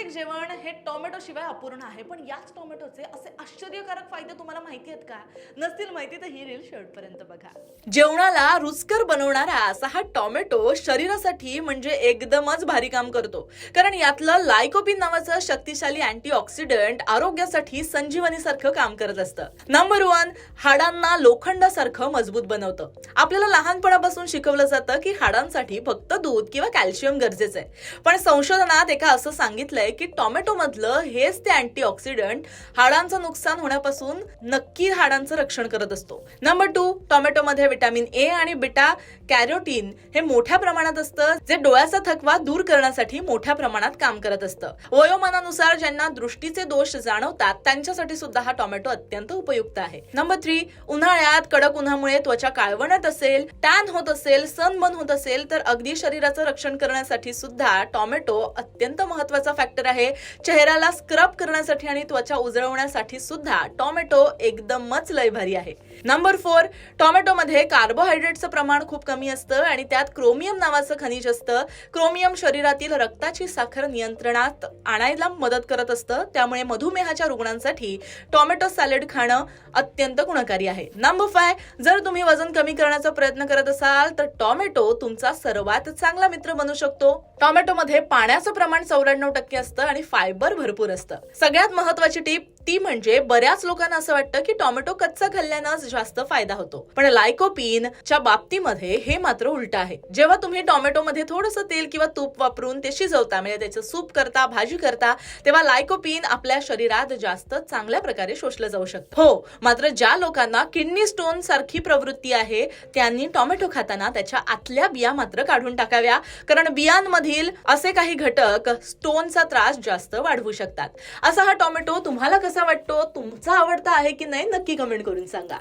प्रत्येक जेवण हे टोमॅटो शिवाय अपूर्ण आहे, पण याच टोमॅटोचे असे आश्चर्यकारक फायदे तुम्हाला माहिती आहेत का? नसतील माहिती तर ही रील शेवटपर्यंत बघा. जेवणाला रुचकर बनवणारा असा हा टोमॅटो शरीरासाठी म्हणजे एकदमच भारी काम करतो, कारण यातलं लायकोपिन नावाचं शक्तिशाली अँटीऑक्सिडंट आरोग्यासाठी संजीवनीसारखं काम करत असतं. नंबर 1, हाडांना लोखंडासारखं मजबूत बनवतं. आपल्याला लहानपणापासून शिकवलं जातं की हाडांसाठी फक्त दूध किंवा कॅल्शियम गरजेचं आहे, पण संशोधनात एका असं सांगितलंय की टोमॅटो मधलं हेच ते अँटीऑक्सिडंट हाडांचं नुकसान होण्यापासून नक्की हाडांचं रक्षण करत असतो. नंबर 2, टोमॅटोमध्ये व्हिटॅमिन ए आणि बीटा कॅरोटीन हे मोठ्या प्रमाणात असतं, जे डोळ्याचा थकवा दूर करण्यासाठी मोठ्या प्रमाणात काम करत असतं. वयोमानानुसार ज्यांना दृष्टीचे दोष जाणवतात त्यांच्यासाठी सुद्धा हा टोमॅटो अत्यंत उपयुक्त आहे. नंबर 3, उन्हाळ्यात कडक उन्हामुळे त्वचा काळवणत असेल, टॅन होत असेल, सनबर्न होत असेल तर अगदी शरीराचं रक्षण करण्यासाठी सुद्धा टोमॅटो अत्यंत महत्वाचा फॅक्टर आहे. चेहऱ्याला स्क्रब करण्यासाठी आणि त्वचा उजळवण्यासाठी सुद्धा टोमॅटो एकदमच लय भारी आहे. नंबर 4, टोमॅटोमध्ये कार्बोहायड्रेटचं प्रमाण खूप कमी असतं आणि त्यात क्रोमियम नावाचं खनिज असतं. क्रोमियम शरीरातील रक्ताची साखर नियंत्रणात आणायला मदत करत असतं, त्यामुळे मधुमेहाच्या रुग्णांसाठी टोमॅटो सॅलड खाणं अत्यंत गुणकारी आहे. नंबर 5, जर तुम्ही वजन कमी करण्याचा प्रयत्न करत असाल तर टोमॅटो तुमचा सर्वात चांगला मित्र बनू शकतो. टोमॅटोमध्ये पाण्याचं प्रमाण 94% असतं आणि फायबर भरपूर असतं. सगळ्यात महत्वाची टीप ती म्हणजे बऱ्याच लोकांना असं वाटतं की टोमॅटो कच्चा खाल्ल्यानं जास्त फायदा होतो, पण लायकोपीनच्या बाबतीमध्ये हे मात्र उलट आहे. जेव्हा तुम्ही टोमॅटोमध्ये थोडंसं तेल किंवा तूप वापरून ते शिजवता, म्हणजे त्याचं सूप करता, भाजी करता, तेव्हा लायकोपीन आपल्या शरीरात जास्त चांगल्या प्रकारे शोषलं जाऊ शकतं. हो, मात्र ज्या लोकांना किडनी स्टोन सारखी प्रवृत्ती आहे त्यांनी टोमॅटो खाताना त्याच्या आतल्या बिया मात्र काढून टाकाव्या, कारण बियांमधील असे काही घटक स्टोनचा त्रास जास्त वाढवू शकतात. असा हा टोमॅटो तुम्हाला कसा वाटतो? तुमचा आवडता आहे की नाही? नक्की कमेंट करून सांगा.